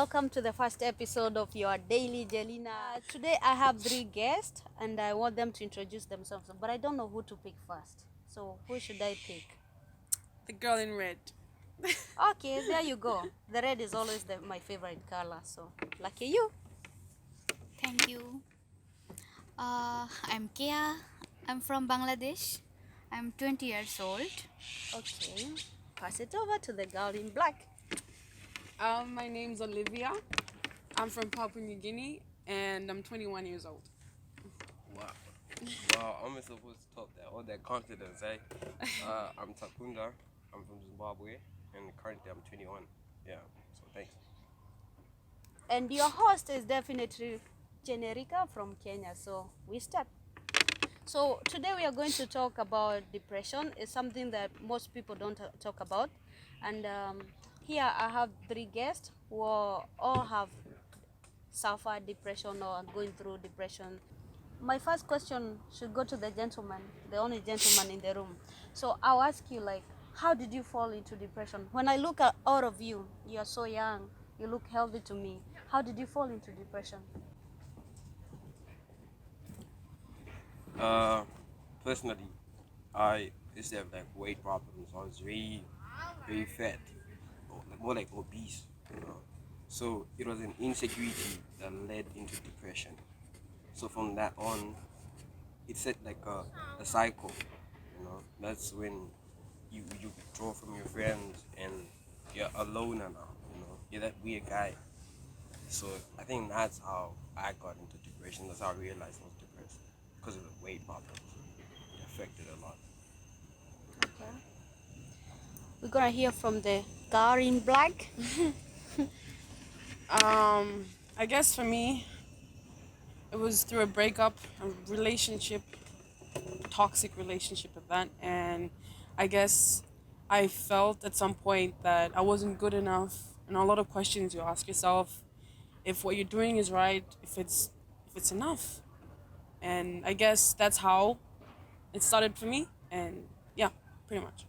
welcome to the first episode of your Daily Jelina. Today I have three guests and I want them to introduce themselves, but I don't know who to pick first. So, who should I pick? The girl in red. Okay, there you go. The red is always my favorite color, so lucky you. Thank you. I'm Kia. I'm from Bangladesh. I'm 20 years old. Okay, pass it over to the girl in black. My name's Olivia. I'm from Papua New Guinea and I'm 21 years old. Wow. Wow, I'm supposed to talk that all that confidence, eh? I'm Takunda. I'm from Zimbabwe and currently I'm 21. Yeah, so thanks. And your host is definitely Generica from Kenya, so we start. So today we are going to talk about depression. It's something that most people don't talk about. And here I have three guests who all have suffered depression or are going through depression. My first question should go to the gentleman, the only gentleman in the room. So I'll ask you, like, how did you fall into depression? When I look at all of you, you're so young, you look healthy to me. How did you fall into depression? Personally, I used to have like weight problems. I was very, very fat, or more like obese, you know. So it was an insecurity that led into depression. So from that on, it set like a cycle, you know. That's when you withdraw from your friends and you're a loner now, you know. You're that weird guy. So I think that's how I got into depression. That's how I realized I was depressed because of the weight problems. It affected a lot. Okay. We're gonna hear from the girl in black. I guess for me, it was through a breakup, a relationship, toxic relationship event, and I guess I felt at some point that I wasn't good enough, and a lot of questions you ask yourself if what you're doing is right, if it's enough, and I guess that's how it started for me, and yeah, pretty much.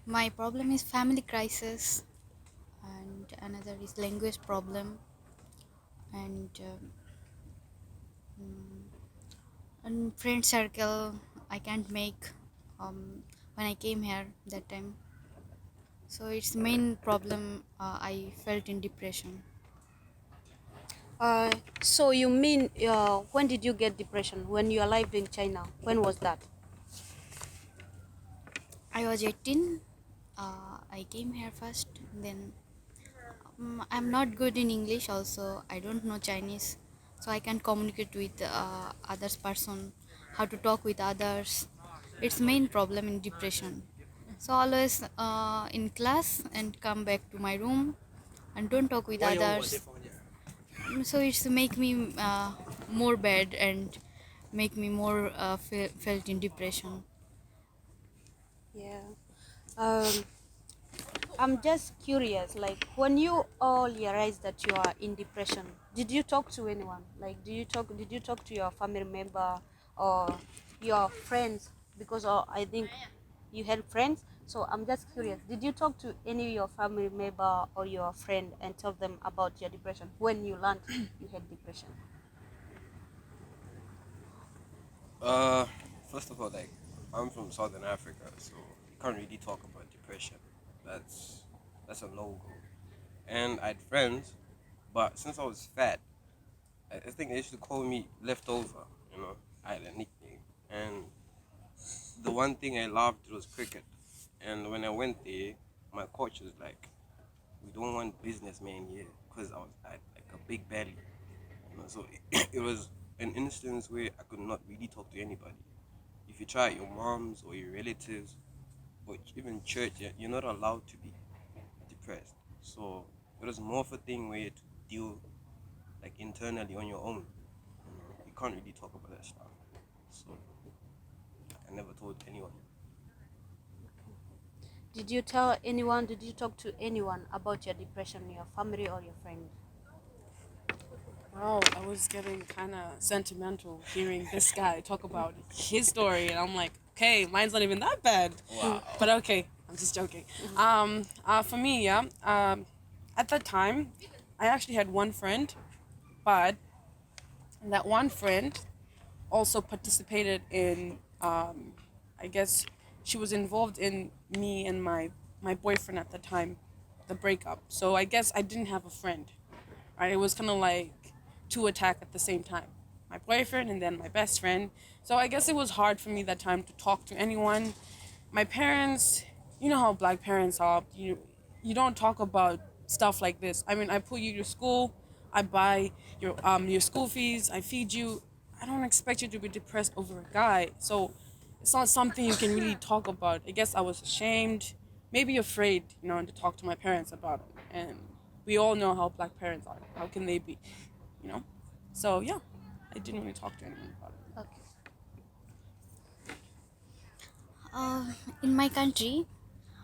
My problem is family crisis, and another is language problem, and and friend circle I can't make when I came here that time. So it's the main problem. I felt in depression. So you mean when did you get depression? When you arrived in China? When was that? I was 18. I came here first. Then I'm not good in English. Also, I don't know Chinese, so I can't communicate with others person. How to talk with others. It's main problem in depression. So always in class and come back to my room and don't talk with others. So it's make me more bad and make me more felt in depression. Yeah. Um, I'm just curious, like when you all realized that you are in depression, did you talk to anyone? Like, did you talk to your family member or your friends? Because I think you had friends. So I'm just curious, did you talk to any of your family member or your friend and tell them about your depression when you learned you had depression? Uh, First of all, like I'm from Southern Africa, so you can't really talk about depression. That's that's a no go. And I had friends, but since I was fat, I think they used to call me leftover. You know, I had a nickname, and the one thing I loved was cricket. And when I went there, my coach was like, "We don't want businessmen here," because I had like a big belly. You know, so it was an instance where I could not really talk to anybody. If you try your moms or your relatives or even church, you're not allowed to be depressed. So it was more of a thing where you had to deal like internally on your own. You know, you can't really talk about that stuff. So I never told anyone. Did you tell anyone? Did you talk to anyone about your depression, your family or your friend? Wow, I was getting kind of sentimental hearing this guy talk about his story, and I'm like, okay, mine's not even that bad. Wow. But okay, I'm just joking. For me, yeah. At that time, I actually had one friend, but that one friend also participated in. I guess she was involved in me and my boyfriend at the time, the breakup. So I guess I didn't have a friend. Right? It was kind of like two attack at the same time. My boyfriend and then my best friend. So I guess it was hard for me that time to talk to anyone. My parents, you know how black parents are. You don't talk about stuff like this. I mean, I put you to school, I buy your school fees, I feed you. I don't expect you to be depressed over a guy. So it's not something you can really talk about. I guess I was ashamed, maybe afraid, to talk to my parents about it. And we all know how black parents are. How can they be, you know? So yeah, I didn't really talk to anyone about it. Okay. Uh, in my country,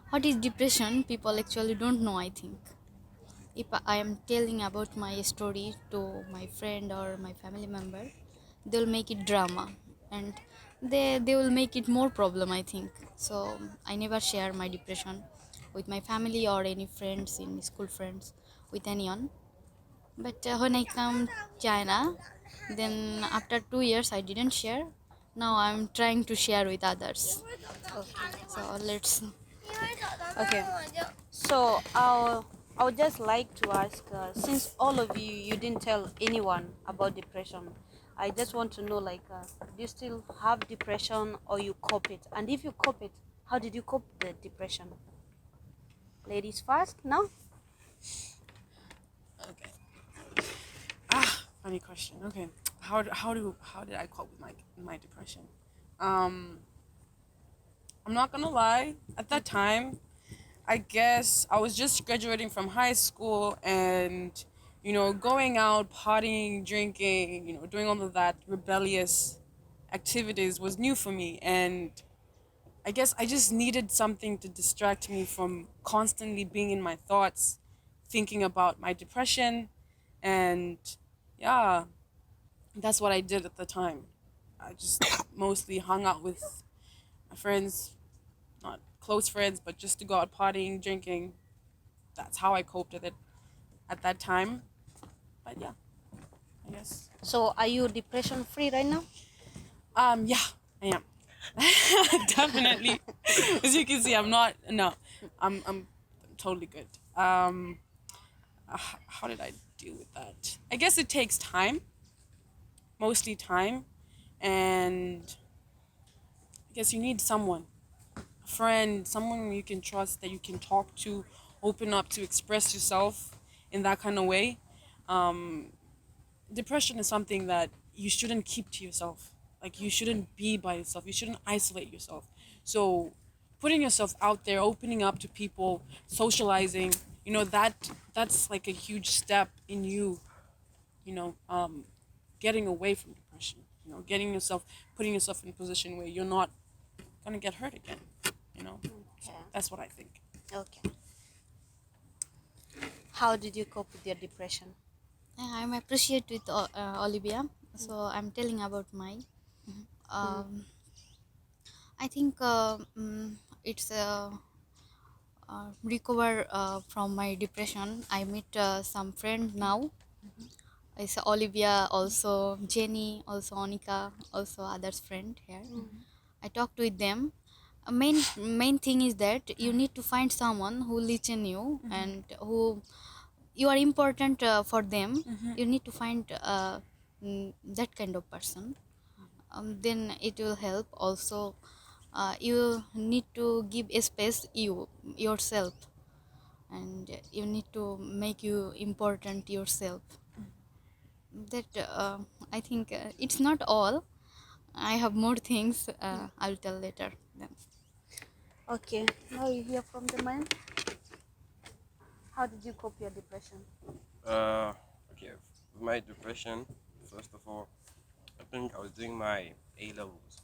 what is depression? People actually don't know, I think. If I am telling about my story to my friend or my family member, they'll make it drama and they will make it more problem, I think. So I never share my depression with my family or any friends in school friends with anyone. But when I come China, then after 2 years I didn't share. Now I'm trying to share with others. So let's. Okay. So I would just like to ask, since all of you didn't tell anyone about depression, I just want to know, like, do you still have depression or you cope it? And if you cope it, how did you cope the depression? Ladies first, now. Okay. Funny question. Okay. How did I cope with my depression? Um, I'm not gonna lie. At that time, I guess I was just graduating from high school and, going out, partying, drinking, doing all of that rebellious activities was new for me. And I guess I just needed something to distract me from constantly being in my thoughts, thinking about my depression. And yeah, that's what I did at the time. I just mostly hung out with my friends, not close friends, but just to go out partying, drinking. That's how I coped with it at that time. But yeah, I guess. So are you depression free right now? Yeah, I am. Definitely. As you can see, I'm not. No, I'm totally good. How did I deal with that? I guess it takes time, mostly time, and I guess you need someone, a friend, someone you can trust that you can talk to, open up to, express yourself in that kind of way. Um, Depression is something that you shouldn't keep to yourself. Like you shouldn't be by yourself. You shouldn't isolate yourself. So putting yourself out there, opening up to people, socializing, that's like a huge step in you, getting away from depression. Putting yourself in a position where you're not gonna get hurt again. So Okay. that's what I think. Okay. How did you cope with your depression? I'm appreciate with Olivia. So I'm telling about my. Um, I think it's recover from my depression. I meet some friend now. It's Olivia, also Jenny, also Onika, also others friend here. I talked with them. Main thing is that you need to find someone who listen you and who you are important for them. You need to find that kind of person. Then it will help. Also, you need to give a space yourself, and you need to make you important yourself. That I think it's not all. I have more things. I'll tell later. Then. Okay. Now you hear from the man. How did you cope your depression? Uh, okay, with my depression, first of all, I think I was doing my A levels.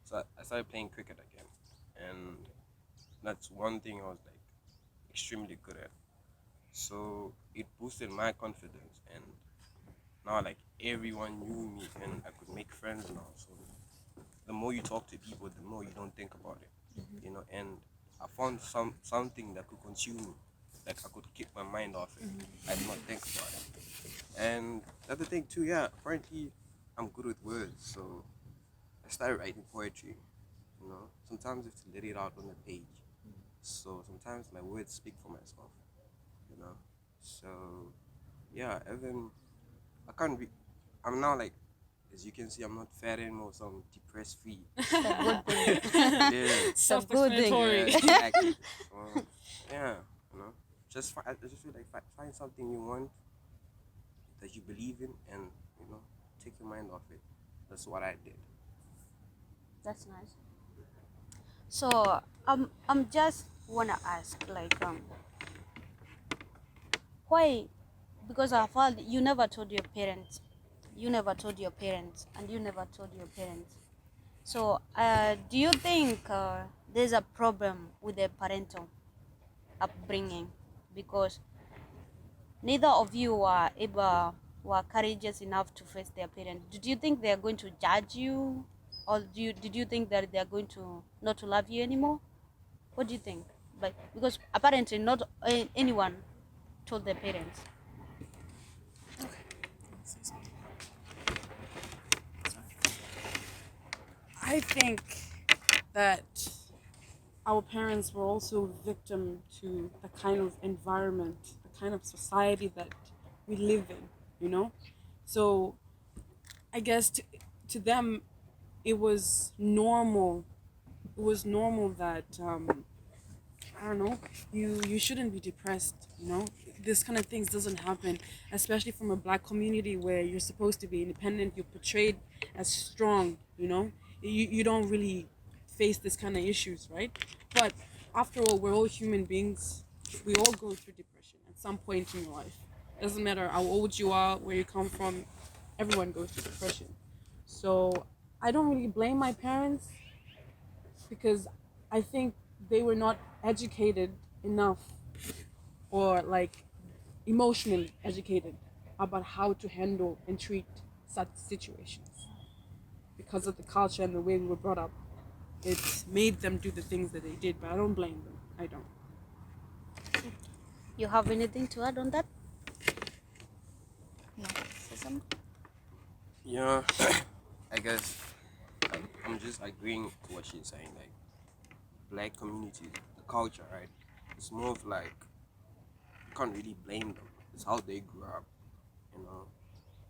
So I started playing cricket again. And that's one thing I was like extremely good at. So it boosted my confidence and now like everyone knew me and I could make friends now. So the more you talk to people, the more you don't think about it. And I found something that could consume me, like I could keep my mind off it. I did not think about it. And the other thing too, yeah, apparently I'm good with words, so I started writing poetry. You know, sometimes you have to let it out on the page. So sometimes my words speak for myself. You know, so yeah, even I can't be. I'm now like, as you can see, I'm not fat anymore, so I'm depressed free. It's a good thing. Yeah, It's a good thing. Self-explanatory. yeah, exactly. So, yeah, you know, I just feel like find something you want that you believe in, and take your mind off it. That's what I did. That's nice. So I'm just wanna ask like why, because I've heard you never told your parents, you never told your parents, and you never told your parents. So do you think there's a problem with the parental upbringing because neither of you were courageous enough to face their parents? Did you think they are going to judge you, or did you think that they are going to not to love you anymore? What do you think? But because apparently not anyone told their parents. I think that our parents were also victim to the kind of environment, the kind of society that we live in, you know? So I guess to them, it was normal. It was normal that, I don't know, you shouldn't be depressed, you know? This kind of things doesn't happen, especially from a black community where you're supposed to be independent, you're portrayed as strong, you know? You don't really face this kind of issues, right? But after all, we're all human beings. We all go through depression at some point in your life. Doesn't matter how old you are, where you come from, everyone goes through depression. So I don't really blame my parents because I think they were not educated enough or like emotionally educated about how to handle and treat such situations because of the culture and the way we were brought up. It made them do the things that they did, but I don't blame them. I don't. You have anything to add on that? No. Say something. Yeah, I guess I'm just agreeing to what she's saying. Like black communities, the culture, right? It's more of like you can't really blame them. It's how they grew up, you know.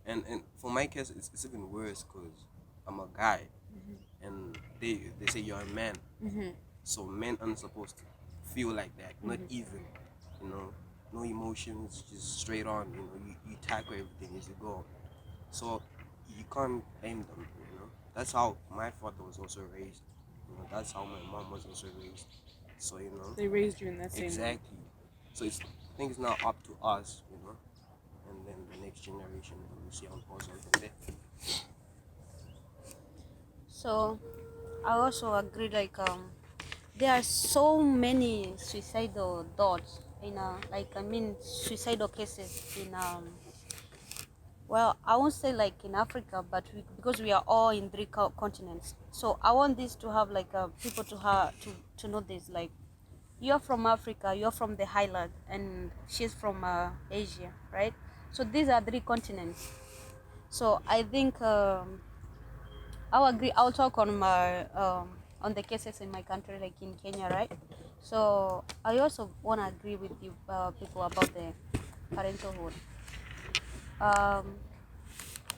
And for my case, it's even worse because I'm a guy, and they say you're a man, so men aren't supposed to feel like that. Not even, you know, no emotions, just straight on. You know, you tackle everything as you go. So you can't blame them. You know, that's how my father was also raised. You know, that's how my mom was also raised. So They raised you in that same way. exactly. So I think it's now up to us. You know, and then the next generation, and we'll see how it goes on from there. So I also agree like there are so many suicidal thoughts in suicidal cases in well, I won't say like in Africa, but because we are all in three continents. So I want this to have like people to know this. Like you're from Africa, you're from the highland, and she's from Asia, right? So these are three continents. So I think I'll agree. I'll talk on the cases in my country, like in Kenya, right? So I also want to agree with you people about the parenthood. Um,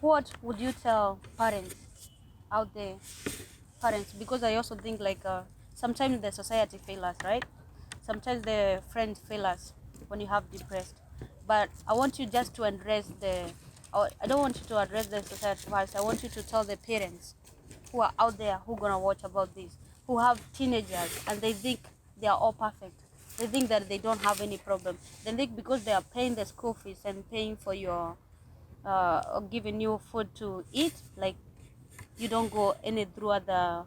what would you tell parents out there, parents? Because I also think like sometimes the society fail us, right? Sometimes the friends fail us when you have depressed. But I want you just to address I don't want you to address the society first. I want you to tell the parents who are out there who gonna watch about this, who have teenagers and they think they are all perfect. They think that they don't have any problem. They think because they are paying the school fees and paying for your or giving you food to eat, like you don't go any through other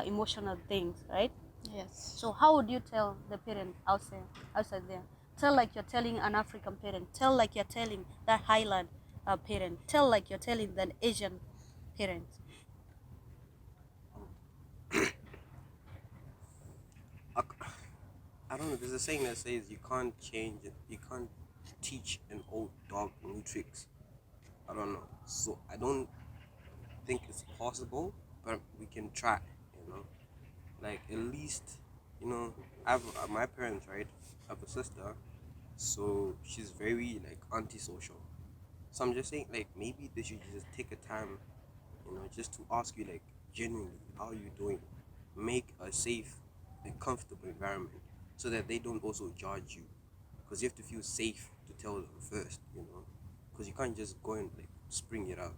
emotional things, right? Yes. So how would you tell the parent outside there? Tell like you're telling an African parent. Tell like you're telling that Highland parent. Tell like you're telling that Asian parent. I don't know. There's a saying that says you can't change it. You can't teach an old dog new tricks. I don't know. So I don't think it's possible, but we can try. You know, like at least, I have my parents, right? I have a sister, so she's very like antisocial. So I'm just saying, like maybe they should just take a time, just to ask you like genuinely, how are you doing? Make a safe and comfortable environment so that they don't also judge you, because you have to feel safe to tell them first, because you can't just go and like spring it out.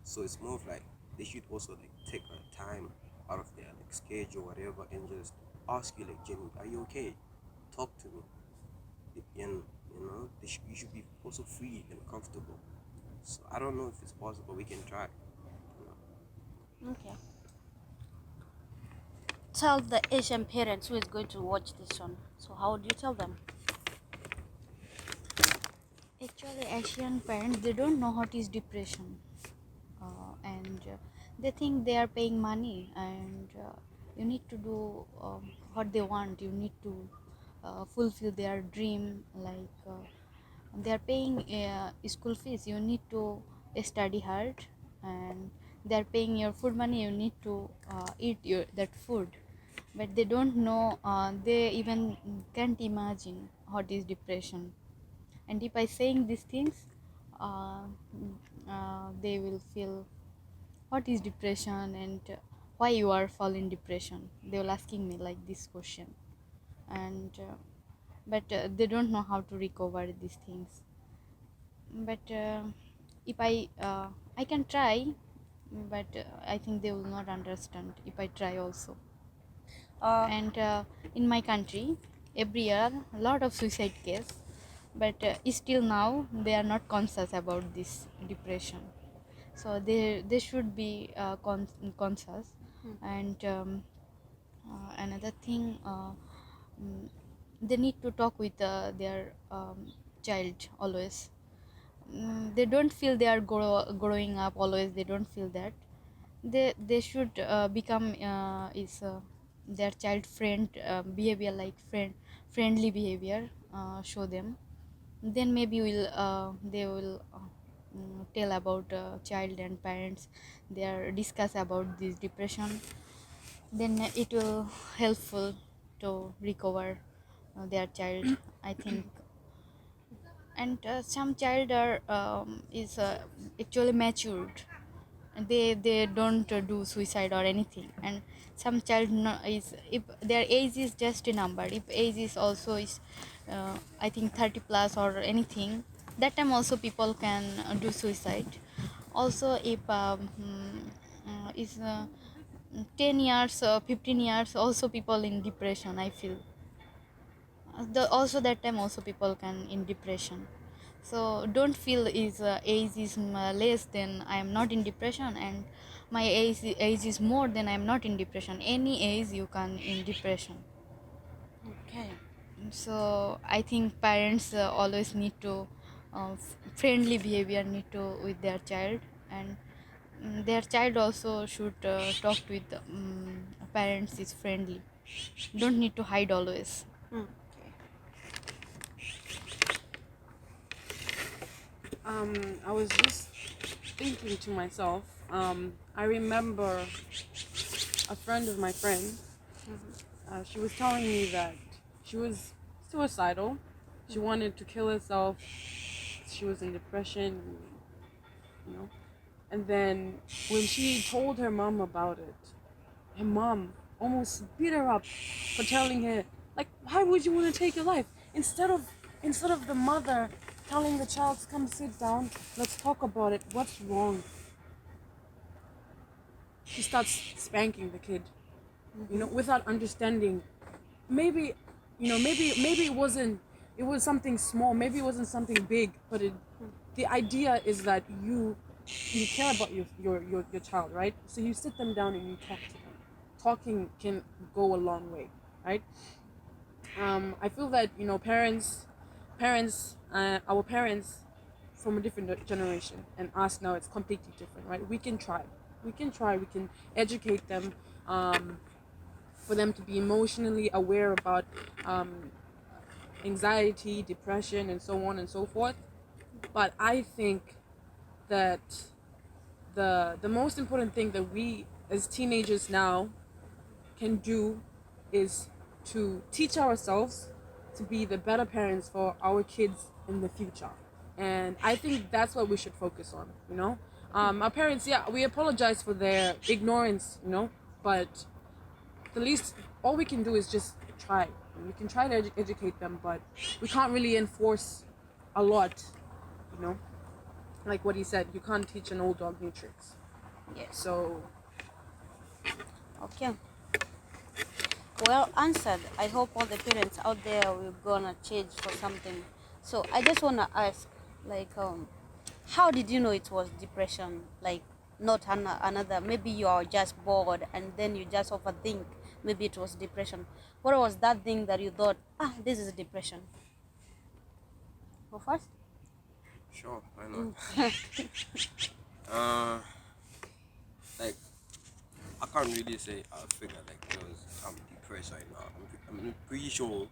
So it's more of like they should also like take a time out of their like schedule or whatever and just ask you like genuinely, are you okay? Talk to me. And you should be also free and comfortable. So I don't know if it's possible. We can try. Okay. Tell the Asian parents who is going to watch this one. So how do you tell them? Actually, Asian parents, they don't know what is depression, and they think they are paying money, and you need to do what they want. You need to fulfill their dream, like they are paying school fees. You need to study hard, and they are paying your food money. You need to eat that food, but they don't know. They even can't imagine what is depression. And if I saying these things, uh, they will feel what is depression, and why you are falling depression. They will asking me like this question, and but they don't know how to recover these things. But if I can try, but I think they will not understand if I try also. Uh, And in my country, every year a lot of suicide case, but still now they are not conscious about this depression. So they should be conscious. And another thing, they need to talk with their child always. They don't feel they are growing up always. They don't feel that they should become is their child friend behavior, like friendly behavior, show them. Then maybe will they will tell about child and parents. They are discuss about this depression. Then it will helpful to recover their child, I think. And some child are is actually matured, and they don't do suicide or anything. And some child no, is, if their age is just a number, if age is also is I think 30 plus or anything, that time also people can do suicide. Also if is 10 years 15 years also people in depression, I feel. Also that time also people can in depression. So don't feel is age is less then I am not in depression, and my age is more than I am not in depression. Any age you can in depression. okay. So I think parents always need to friendly behavior need to with their child. And their child also should talk with parents is friendly, don't need to hide always. Okay. I was just thinking to myself. I remember a friend of my friend. She was telling me that she was suicidal. She wanted to kill herself. She was in depression, you know. And then when she told her mom about it, her mom almost beat her up for telling her, like, why would you want to take your life? Instead of the mother telling the child to come sit down, let's talk about it. What's wrong? She starts spanking the kid, without understanding. Maybe, maybe it was something small. Maybe it wasn't something big, but the idea is that you care about your child, right? So you sit them down and you talk to them. Talking can go a long way, right? I feel that our parents from a different generation, and us now, it's completely different, right? We can try. We can educate them. for them to be emotionally aware about um, anxiety, depression, and so on and so forth. But I think that the most important thing that we as teenagers now can do is to teach ourselves to be the better parents for our kids in the future. And I think that's what we should focus on, you know? Our parents, yeah, we apologize for their ignorance, you know, but the least, all we can do is just try. We can try to educate them, but we can't really enforce a lot, you know? Like what he said, you can't teach an old dog new tricks. Yes. So, Okay. Well answered. I hope all the parents out there will gonna change for something. So I just wanna ask, like, how did you know it was depression? Like, not another. Maybe you are just bored and then you just overthink. Maybe it was depression. What was that thing that you thought, this is depression? Go first. Sure, why not? uh, like I can't really say I figure like because I'm depressed right now. I'm pretty sure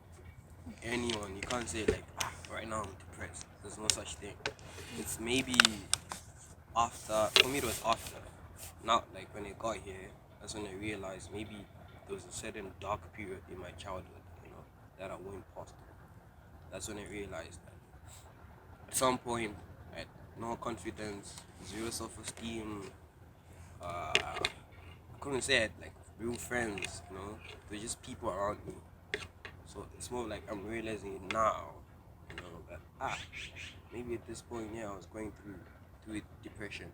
anyone you can't say like right now I'm depressed. There's no such thing. It's maybe after for me it was after. Not like when I got here, that's when I realized maybe there was a certain dark period in my childhood, that I went past. That's when I realized that at some point I had no confidence, zero self esteem, I couldn't say I had like real friends, they're just people around me. So it's more like I'm realizing it now, that maybe at this point, yeah, I was going through depression,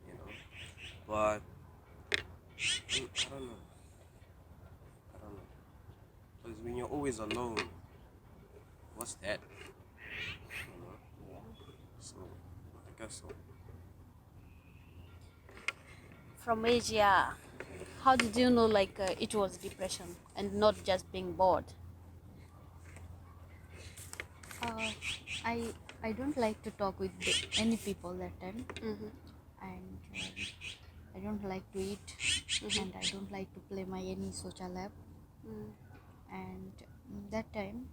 but I don't know. I don't know. Because when you're always alone, what's that? You know? So, I guess so. From Asia, how did you know like it was depression and not just being bored? Uh, I I don't like to talk with any people that time, and I don't like to eat, and I don't like to play my any social app. And that time,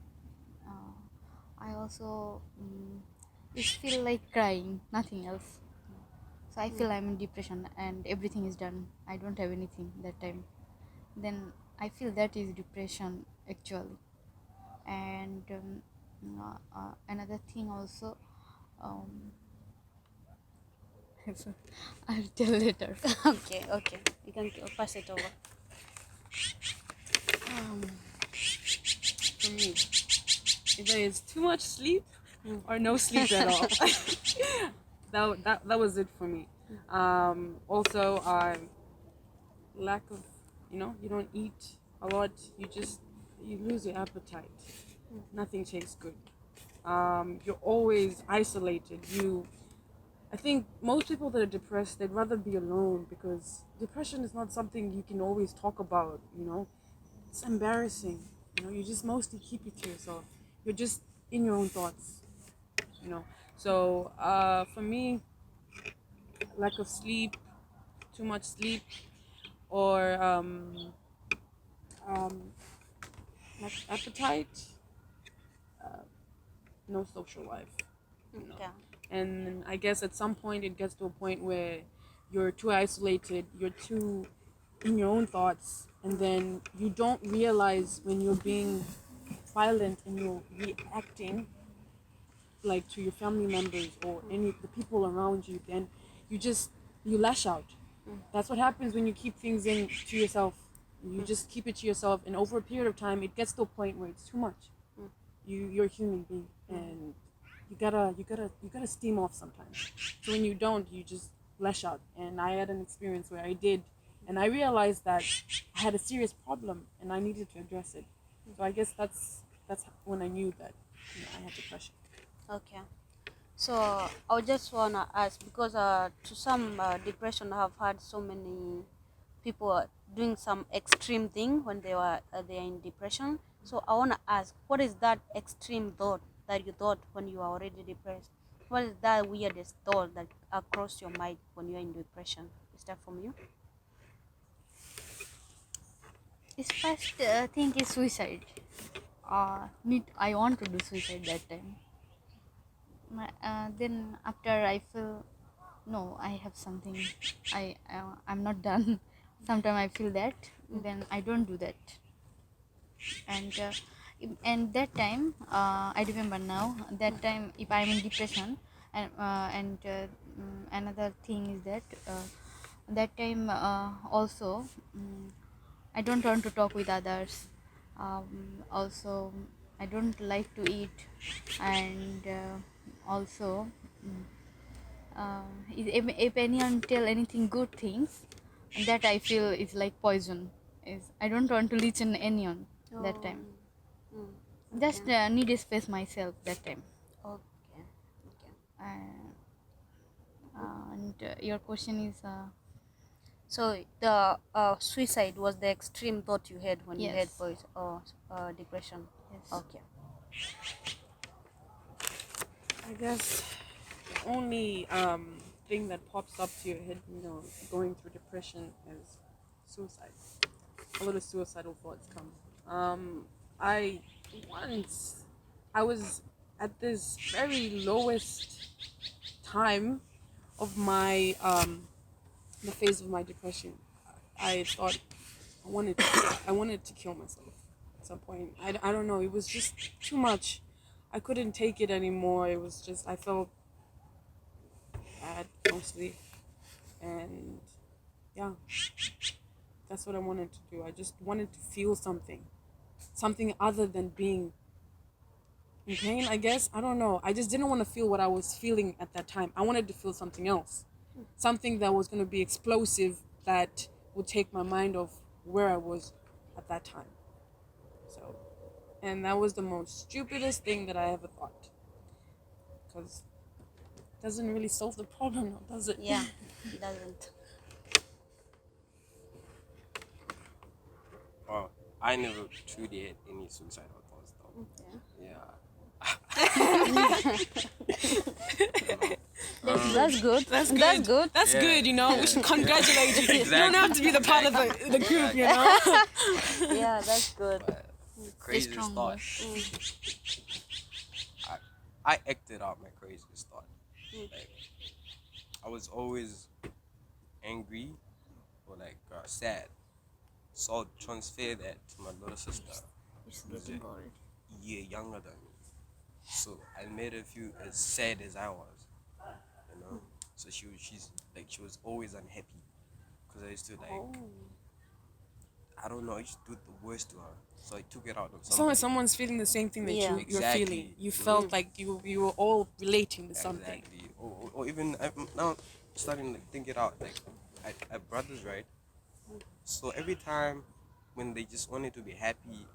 uh, I also just feel like crying, nothing else. So I feel I'm in depression and everything is done. I don't have anything that time. Then I feel that is depression actually. And another thing also, um, I'll tell later. Okay, okay. You can pass it over. um, for me, either it's too much sleep or no sleep at all. That was it for me. Also, lack of, you don't eat a lot. You lose your appetite. Nothing tastes good. You're always isolated. I think most people that are depressed, they'd rather be alone because depression is not something you can always talk about. It's embarrassing. You just mostly keep it to yourself. You're just in your own thoughts. So for me, lack of sleep, too much sleep, or um, lack of appetite, no social life. you know. Okay. And I guess at some point it gets to a point where you're too isolated, you're too in your own thoughts, and then you don't realize when you're being violent and you're reacting like to your family members or any the people around you, then you lash out. That's what happens when you keep things in to yourself. You just keep it to yourself, and over a period of time, it gets to a point where it's too much. You're a human being, and you gotta steam off sometimes. So when you don't, you just lash out. And I had an experience where I did, and I realized that I had a serious problem, and I needed to address it. So I guess that's when I knew that I had depression. Okay. So I just wanna ask because to some depression I have had so many people doing some extreme thing when they are in depression. So I wanna ask, what is that extreme thought that you thought when you are already depressed? What is that weirdest thought that across your mind when you're in depression? Is that from you? His first thing is suicide. I want to do suicide that time. Then after I feel, no, I have something. I'm not done. Sometimes I feel that, then I don't do that. And that time, I remember now. That time, if I'm in depression, and another thing is that that time also. I don't want to talk with others. Also, I don't like to eat, and also, if anyone tell anything good things, that I feel is like poison. Is I don't want to listen anyone that time. Just need a space myself that time. Okay. Okay. And your question is So the suicide was the extreme thought you had when you had yes. depression. Yes. Okay. I guess the only thing that pops up to your head, going through depression is suicide. A lot of suicidal thoughts come. I once I was at this very lowest time of my the phase of my depression. I thought I wanted to kill myself at some point. I don't know. It was just too much. I couldn't take it anymore. It was just I felt bad mostly, and yeah, that's what I wanted to do. I just wanted to feel something other than being in pain. I guess I don't know. I just didn't want to feel what I was feeling at that time. I wanted to feel something else, something that was going to be explosive that would take my mind off where I was at that time. So, and that was the most stupidest thing that I ever thought, because it doesn't really solve the problem, now, does it? Yeah, it doesn't. Well, I never truly had any suicidal thoughts though. Okay. Yeah. That's good. That's That's good. good. That's Yeah. good, We should congratulate you. You don't Exactly. have to be the part of the group, Yeah, that's good. But the craziest strong thought. I acted out my craziest thought. Like, I was always angry or like sad. So I'll transfer that to my little sister, It's who's getting a cold. year younger than me. So I made her feel as sad as I was, So she was always unhappy because I used to I don't know, I used to do the worst to her. So I took it out on So somebody. someone's feeling the same thing that Yeah. you're Exactly. feeling. You felt like you were all relating to something. Exactly. Or even I'm now starting to think it out. Like I have brothers, right? So every time when they just wanted to be happy,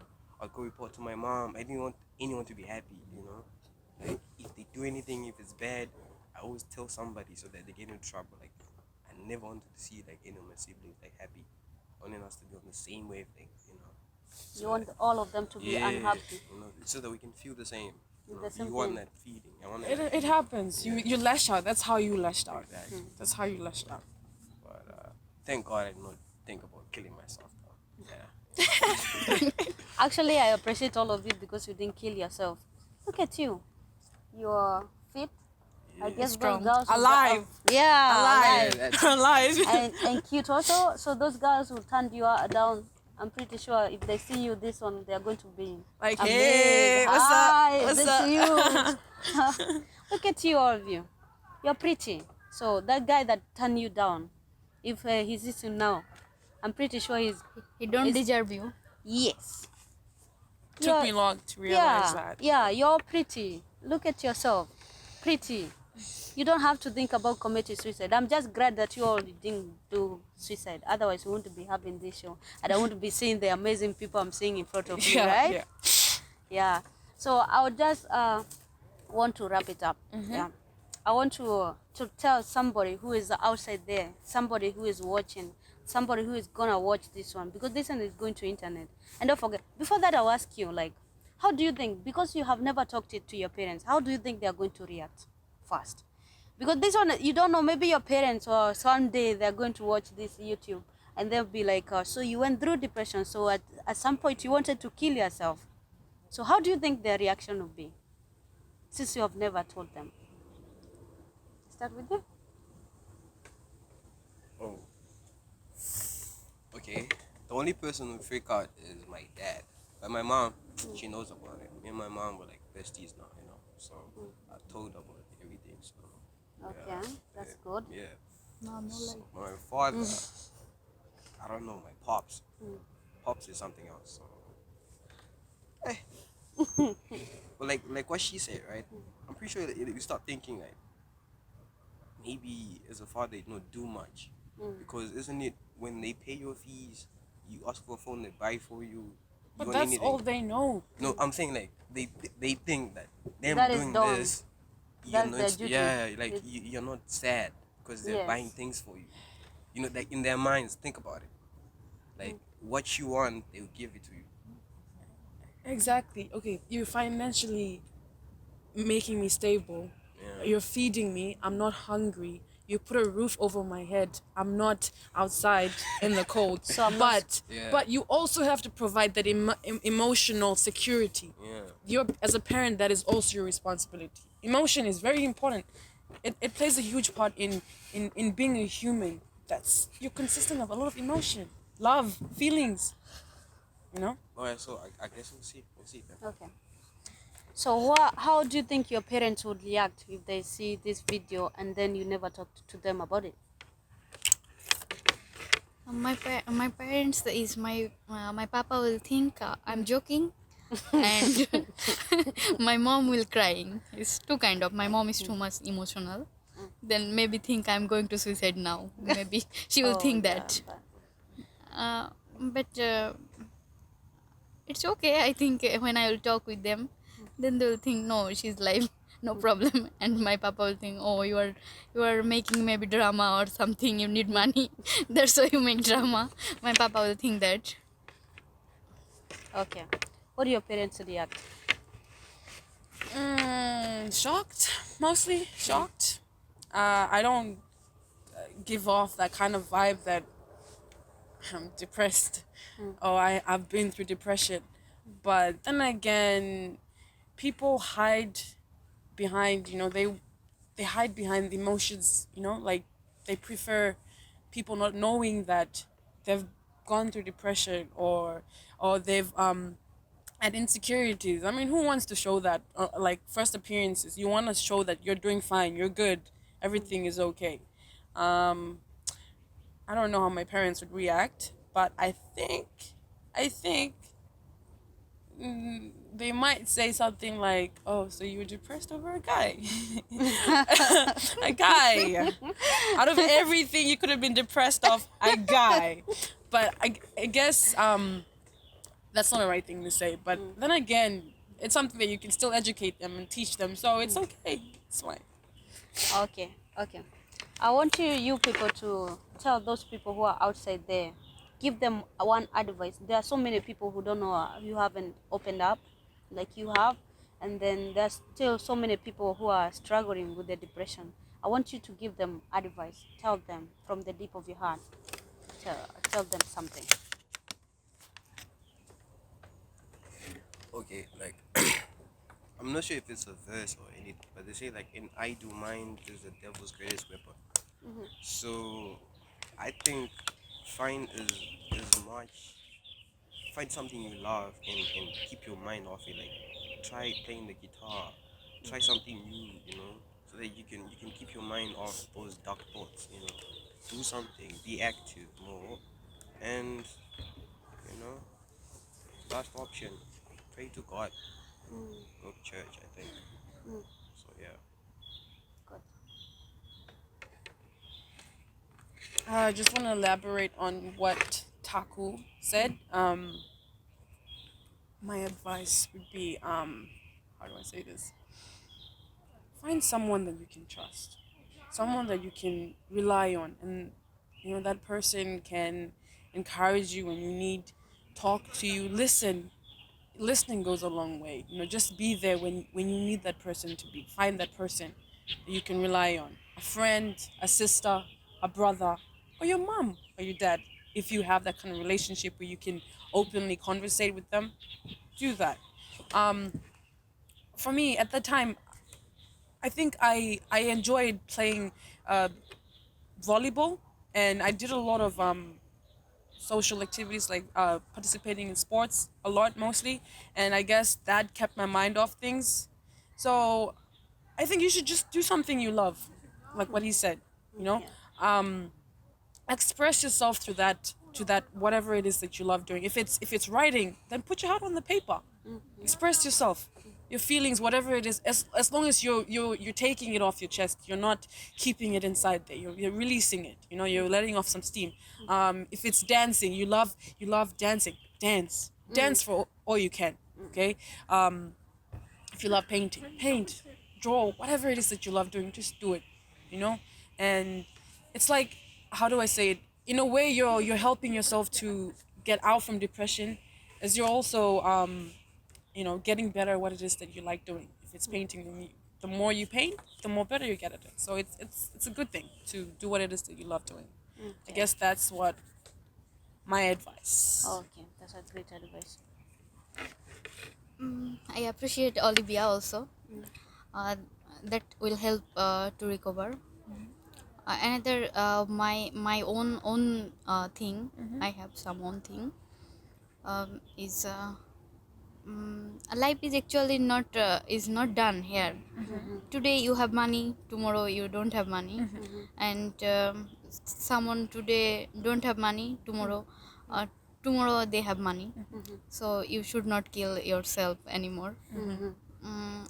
I'd go report to my mom. I didn't want anyone to be happy. Like if they do anything, if it's bad, I always tell somebody so that they get in trouble. Like I never wanted to see like any of my siblings like happy. I wanted us to be on the same wavelength. You want all of them to be unhappy. So that we can feel the same. The same You want thing. that feeling. I want It, that it happens. You lash out. That's how you lashed out. Exactly. That's how you lashed out. But thank God I did not think about killing myself though. Yeah. Actually, I appreciate all of you because you didn't kill yourself. Look at you. You're fit. I guess Strong. those girls will Alive. yeah, alive. that's Alive. And cute also. So those girls will turn you down. I'm pretty sure if they see you this one, they are going to be Like, amazed. hey, what's Hi, up? What's good up? to you. Look at you, all of you. You're pretty. So that guy that turned you down, if he's listening now, I'm pretty sure he's He don't It's- deserve you. yes. Took You're- me long to realize that. Yeah, you're pretty. Look at yourself. Pretty. You don't have to think about committing suicide. I'm just glad that you all didn't do suicide. Otherwise, we wouldn't be having this show. And I wouldn't be seeing the amazing people I'm seeing in front of you, right? Yeah. Yeah. So I would just want to wrap it up. Yeah. I want to tell somebody who is outside there, somebody who is watching, somebody who is gonna watch this one, because this one is going to internet. And don't forget, before that I'll ask you, like, how do you think, because you have never talked it to your parents, how do you think they are going to react first? Because this one, you don't know, maybe your parents or someday they're going to watch this YouTube and they'll be like, so you went through depression, so at some point you wanted to kill yourself. So how do you think their reaction would be, since you have never told them? Start with you. Oh, okay. The only person who freak out is my dad. But my mom, she knows about it. Me and my mom were like besties now, you know. So I told her about everything. So Okay, that's good. yeah. No, no, So like. my father, I don't know, my pops. Pops is something else. So but like what she said, right? I'm pretty sure that you start thinking like maybe as a father you don't do much. Because isn't it when they pay your fees, you ask for a phone, they buy for you, But want that's all anything. they know. No, I'm saying like they think that them That is doing done. this, you're That's their not duty. yeah, like It- you're not sad because they're buying yes. things for you. You know, like in their minds, think about it. Like what you want, they'll give it to you. Exactly. Okay, you're financially making me stable. Yeah. You're feeding me. I'm not hungry. You put a roof over my head. I'm not outside in the cold. So I'm not- but Yeah. but you also have to provide that emotional security. Yeah. You're as a parent, that is also your responsibility. Emotion is very important. It plays a huge part in being a human. That's you're consistent of a lot of emotion, love, feelings. You know. Alright, so I guess we'll see. We'll see then. Okay. So how do you think your parents would react if they see this video and then you never talked to them about it? My parents is my papa will think I'm joking, and my mom will crying. It's two kind of. My mom is too much emotional. Then maybe think I'm going to suicide now. Maybe she will think yeah, that. But it's okay. I think when I will talk with them, then they will think no, she's live, no problem. And my papa will think, oh, you are making maybe drama or something. You need money, that's why you make drama. My papa will think that. Okay. What do your parents react? Shocked, mostly shocked. I don't give off that kind of vibe that I'm depressed or I've been through depression. But then again, people hide behind, they hide behind the emotions, like they prefer people not knowing that they've gone through depression or they've had insecurities. I mean, who wants to show that? Like first appearances, you want to show that you're doing fine, you're good, everything is okay. I don't know how my parents would react, but I think they might say something like, "Oh, so you were depressed over a guy, a guy. Out of everything you could have been depressed of, a guy." But I guess that's not the right thing to say. But then again, it's something that you can still educate them and teach them, so it's okay. It's fine. Okay, okay. I want you people to tell those people who are outside there, give them one advice. There are so many people who don't know, you haven't opened up like you have, and then there's still so many people who are struggling with their depression. I want you to give them advice. Tell them from the deep of your heart. Tell them something. Okay, like I'm not sure if it's a verse or anything, but they say like in I do mine is the devil's greatest weapon. So I think find is much find something you love and keep your mind off it. Like try playing the guitar, try something new, so that you can keep your mind off those dark thoughts. Do something, be active more, and you know, last option, pray to God, go to church. I think so. Yeah. Good. I just want to elaborate on what Taku said. My advice would be, how do I say this? Find someone that you can trust, someone that you can rely on, and that person can encourage you when you need, talk to you, listen. Listening goes a long way. Just be there when you need that person to be. Find that person that you can rely on. A friend, a sister, a brother, or your mom or your dad. if you have that kind of relationship where you can openly conversate with them, do that. For me at the time, I think I enjoyed playing volleyball, and I did a lot of social activities like participating in sports a lot mostly, and I guess that kept my mind off things. So I think you should just do something you love, like what he said. You know, express yourself through that, to that whatever it is that you love doing. If it's writing, then put your heart on the paper. Express yourself, your feelings, whatever it is. As long as you're taking it off your chest, you're not keeping it inside there. You're releasing it. You know, you're letting off some steam. If it's dancing, you love dancing. Dance for all you can. Okay. If you love painting, paint, draw, whatever it is that you love doing, just do it. You know, and it's like, how do I say it? In a way, you're helping yourself to get out from depression, as you're also getting better at what it is that you like doing. If it's painting, then the more you paint, the more better you get at it. So it's a good thing to do what it is that you love doing. I guess that's what my advice. Okay, that's a great advice. I appreciate Olivia also. That will help to recover. Another my own thing. I have some own thing. Is life is actually not done here. Today you have money, tomorrow you don't have money, and someone today don't have money, tomorrow they have money. So you should not kill yourself anymore.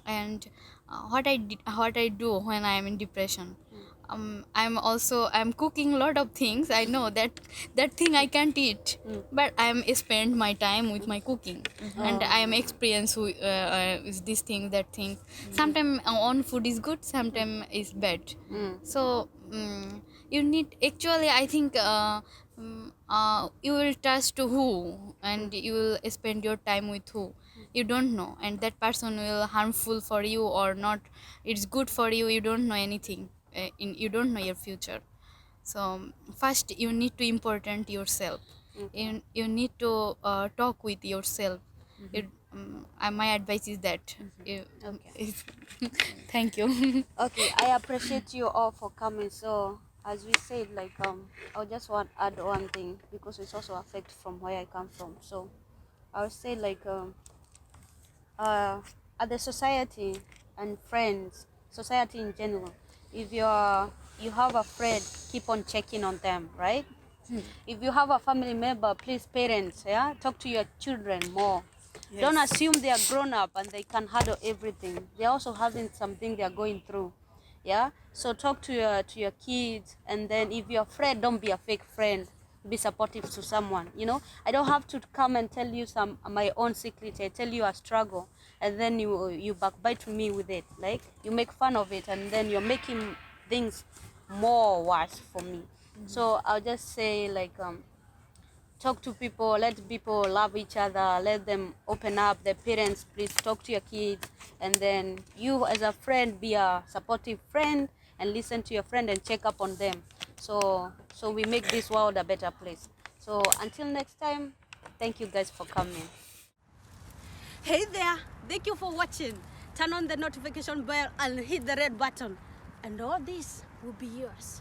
And what I do when I am in depression, I'm cooking a lot of things. I know that thing I can't eat, but I am spend my time with my cooking, and I am experienced with this thing, that thing. Sometimes on food is good, sometimes is bad. So you need, actually I think you will trust who, and you will spend your time with who you don't know, and that person will harmful for you or not, it's good for you, you don't know anything. You don't know your future. So first you need to important yourself. You need to talk with yourself. My advice is that. Okay. Thank you. Okay, I appreciate you all for coming. So as we said, like I just want to add one thing because it's also affect from where I come from. So I would say like at the society and friends, society in general, if you have a friend, keep on checking on them, right? If you have a family member, please, parents, yeah, talk to your children more. Don't assume they are grown up and they can handle everything. They're also having something they're going through. Yeah. So talk to your kids, and then if you're afraid, don't be a fake friend. Be supportive to someone. You know, I don't have to come and tell you some my own secret. I tell you a struggle, and then you backbite me with it. Like you make fun of it, and then you're making things more worse for me. So I'll just say like talk to people, let people love each other, let them open up. The parents, please talk to your kids, and then you as a friend, be a supportive friend and listen to your friend and check up on them. So we make this world a better place. So until next time, thank you guys for coming. Hey there, thank you for watching. Turn on the notification bell and hit the red button, and all this will be yours.